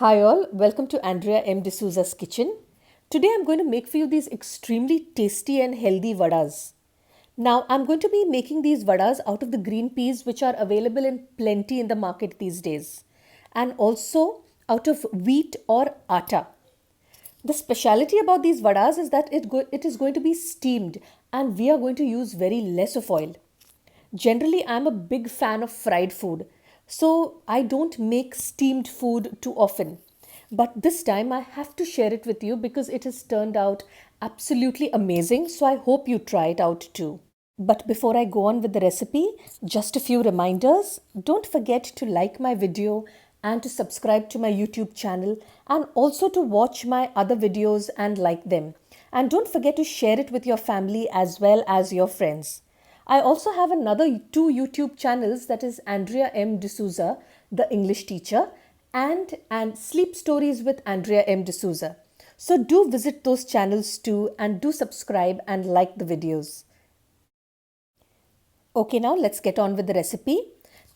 Hi all, welcome to Andrea M. D'Souza's kitchen. Today I'm going to make for you these extremely tasty and healthy vadas. Now I'm going to be making these vadas out of the green peas which are available in plenty in the market these days, and also out of wheat or atta. The speciality about these vadas is that it is going to be steamed and we are going to use very less of oil. Generally, I'm a big fan of fried food, so I don't make steamed food too often. But this time I have to share it with you because it has turned out absolutely amazing, so I hope you try it out too. But before I go on with the recipe, just a few reminders. Don't forget to like my video and to subscribe to my YouTube channel, and also to watch my other videos and like them. And don't forget to share it with your family as well as your friends. I also have another two YouTube channels, that is Andrea M. D'Souza, the English teacher, and Sleep Stories with Andrea M. D'Souza. So do visit those channels too and do subscribe and like the videos. Okay, now let's get on with the recipe.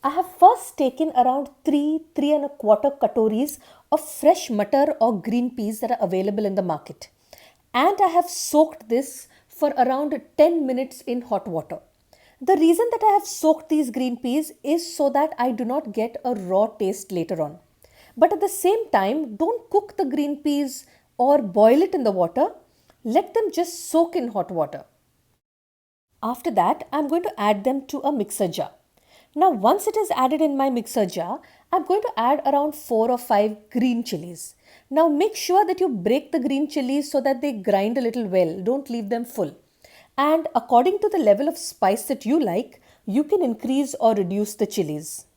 I have first taken around 3 and a quarter katoris of fresh matar or green peas that are available in the market. And I have soaked this for around 10 minutes in hot water. The reason that I have soaked these green peas is so that I do not get a raw taste later on. But at the same time, don't cook the green peas or boil it in the water. Let them just soak in hot water. After that, I'm going to add them to a mixer jar. Now, once it is added in my mixer jar, I'm going to add around 4 or 5 green chilies. Now, make sure that you break the green chilies so that they grind a little well. Don't leave them full. And according to the level of spice that you like, you can increase or reduce the chilies.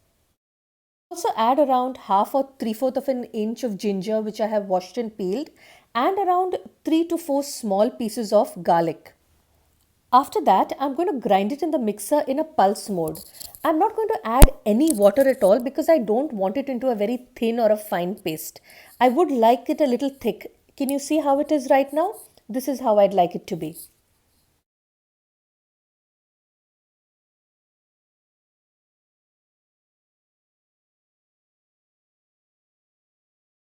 Also add around half or 3/4 of an inch of ginger which I have washed and peeled, and around 3 to 4 small pieces of garlic. After that, I'm going to grind it in the mixer in a pulse mode. I'm not going to add any water at all because I don't want it into a very thin or a fine paste. I would like it a little thick. Can you see how it is right now? This is how I'd like it to be.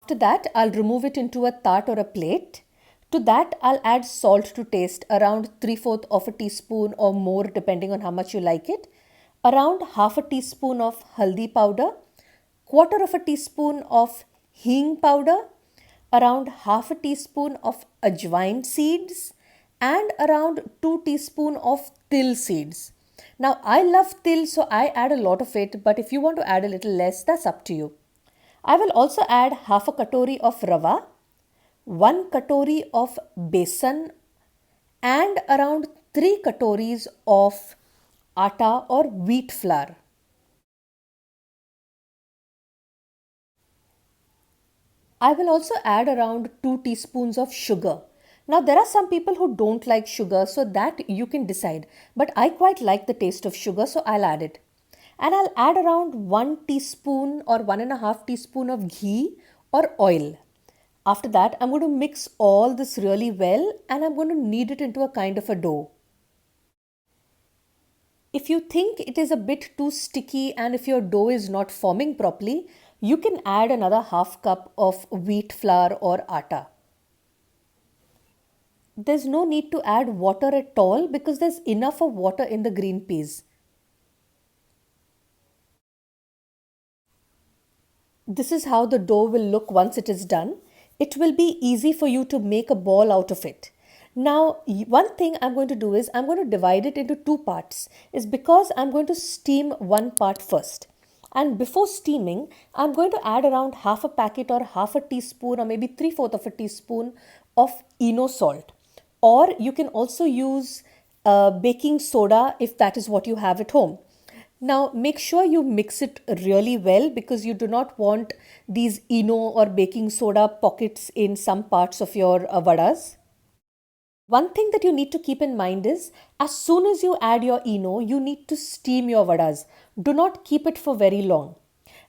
After that, I'll remove it into a tat or a plate. To that, I'll add salt to taste, around 3/4 of a teaspoon or more depending on how much you like it. Around half a teaspoon of haldi powder, quarter of a teaspoon of hing powder, around half a teaspoon of ajwain seeds, and around 2 teaspoon of til seeds. Now I love til, so I add a lot of it, but if you want to add a little less, that's up to you. I will also add half a katori of rava, 1 katori of besan, and around 3 katoris of atta or wheat flour. I will also add around 2 teaspoons of sugar. Now there are some people who don't like sugar, so that you can decide. But I quite like the taste of sugar, so I'll add it. And I'll add around 1 teaspoon or 1.5 teaspoon of ghee or oil. After that, I'm going to mix all this really well and I'm going to knead it into a kind of a dough. If you think it is a bit too sticky and if your dough is not forming properly, you can add another half cup of wheat flour or atta. There's no need to add water at all because there's enough of water in the green peas. This is how the dough will look once it is done. It will be easy for you to make a ball out of it. Now, one thing I'm going to do is I'm going to divide it into two parts. Is because I'm going to steam one part first. And before steaming, I'm going to add around half a packet or half a teaspoon or maybe 3/4 of a teaspoon of Eno salt. Or you can also use baking soda if that is what you have at home. Now make sure you mix it really well because you do not want these Eno or baking soda pockets in some parts of your vadas. One thing that you need to keep in mind is as soon as you add your Eno, you need to steam your vadas. Do not keep it for very long.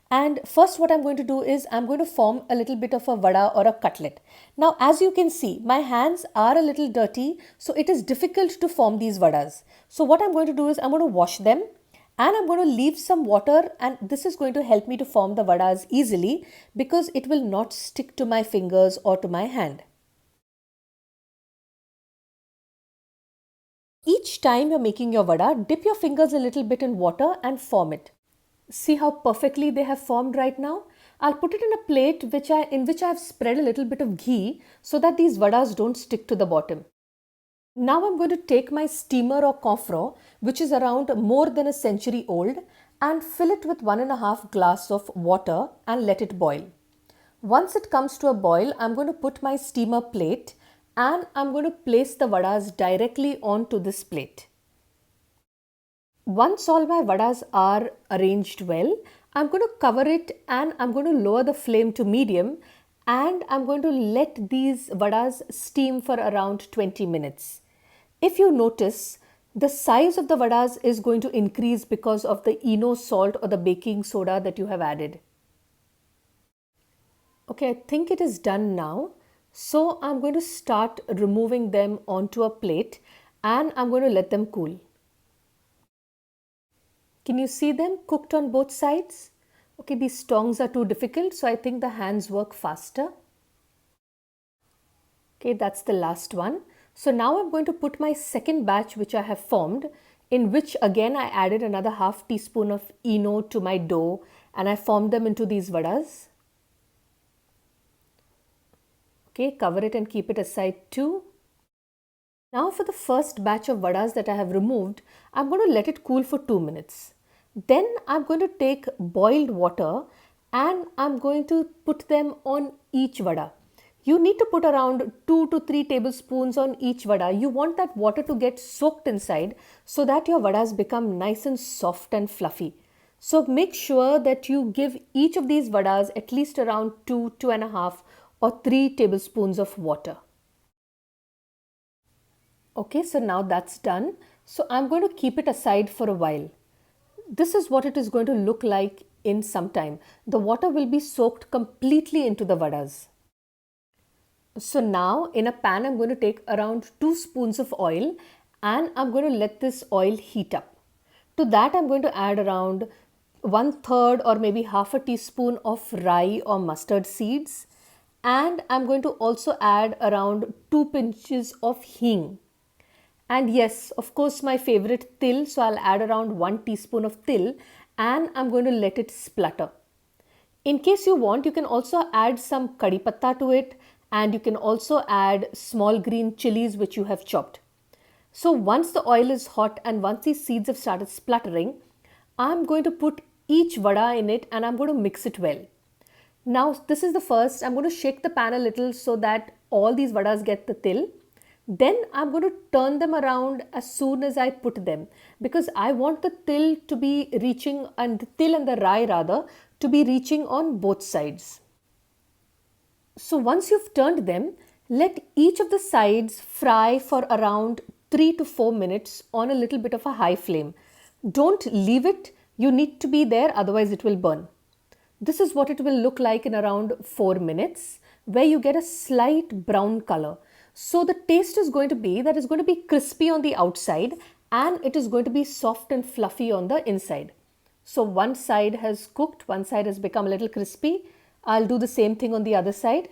And first what I'm going to do is I'm going to form a little bit of a vada or a cutlet. Now as you can see, my hands are a little dirty, so it is difficult to form these vadas. So what I'm going to do is I'm going to wash them And I'm going to leave some water, and this is going to help me to form the vadas easily because it will not stick to my fingers or to my hand. Each time you're making your vada, dip your fingers a little bit in water and form it. See how perfectly they have formed right now? I'll put it in a plate in which I have spread a little bit of ghee so that these vadas don't stick to the bottom. Now I'm going to take my steamer or confro, which is around more than a century old, and fill it with 1.5 glass of water and let it boil. Once it comes to a boil, I'm going to put my steamer plate and I'm going to place the vadas directly onto this plate. Once all my vadas are arranged well, I'm going to cover it and I'm going to lower the flame to medium, and I'm going to let these vadas steam for around 20 minutes. If you notice, the size of the vadas is going to increase because of the Eno salt or the baking soda that you have added. Okay, I think it is done now. So I'm going to start removing them onto a plate and I'm going to let them cool. Can you see them cooked on both sides? Okay, these tongs are too difficult, so I think the hands work faster. Okay, that's the last one. So now I'm going to put my second batch which I have formed, in which again I added another half teaspoon of Eno to my dough and I formed them into these vadas. Okay, cover it and keep it aside too. Now for the first batch of vadas that I have removed, I'm going to let it cool for 2 minutes. Then I'm going to take boiled water and I'm going to put them on each vada. You need to put around 2 to 3 tablespoons on each vada. You want that water to get soaked inside so that your vadas become nice and soft and fluffy. So make sure that you give each of these vadas at least around 2, 2.5 or 3 tablespoons of water. Okay, so now that's done. So I'm going to keep it aside for a while. This is what it is going to look like in some time. The water will be soaked completely into the vadas. So now in a pan, I'm going to take around 2 spoons of oil and I'm going to let this oil heat up. To that, I'm going to add around 1/3 or maybe half a teaspoon of rye or mustard seeds. And I'm going to also add around 2 pinches of hing. And yes, of course, my favorite til, so I'll add around 1 teaspoon of til and I'm going to let it splutter. In case you want, you can also add some kadi patta to it, and you can also add small green chilies which you have chopped. So once the oil is hot and once these seeds have started spluttering, I'm going to put each vada in it and I'm going to mix it well. Now this is the first, I'm going to shake the pan a little so that all these vadas get the til. Then I'm going to turn them around as soon as I put them, because I want the til to be reaching, and the til and the rye rather, to be reaching on both sides. So once you've turned them, let each of the sides fry for around 3 to 4 minutes on a little bit of a high flame. Don't leave it, you need to be there, otherwise it will burn. This is what it will look like in around 4 minutes, where you get a slight brown color. So the taste is going to be that it's going to be crispy on the outside and it is going to be soft and fluffy on the inside. So one side has cooked, one side has become a little crispy. I'll do the same thing on the other side.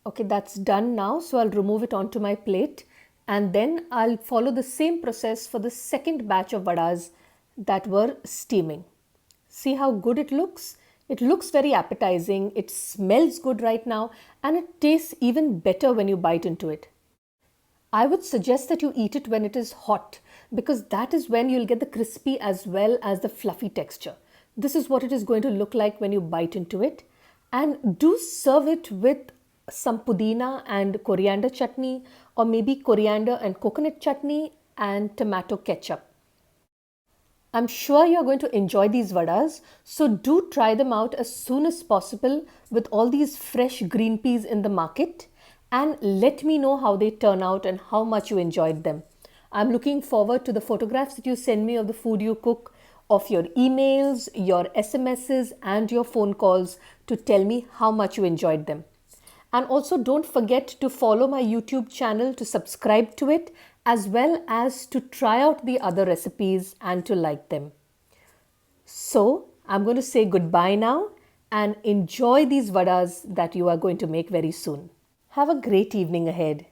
Okay, that's done now. So I'll remove it onto my plate and then I'll follow the same process for the second batch of vadas that were steaming. See how good it looks? It looks very appetizing, it smells good right now, and it tastes even better when you bite into it. I would suggest that you eat it when it is hot, because that is when you'll get the crispy as well as the fluffy texture. This is what it is going to look like when you bite into it. And do serve it with some pudina and coriander chutney, or maybe coriander and coconut chutney and tomato ketchup. I'm sure you're going to enjoy these vadas, so do try them out as soon as possible with all these fresh green peas in the market, and let me know how they turn out and how much you enjoyed them. I'm looking forward to the photographs that you send me of the food you cook, of your emails, your SMSs and your phone calls to tell me how much you enjoyed them. And also don't forget to follow my YouTube channel to subscribe to it as well as to try out the other recipes and to like them. So, I'm going to say goodbye now and enjoy these vadas that you are going to make very soon. Have a great evening ahead.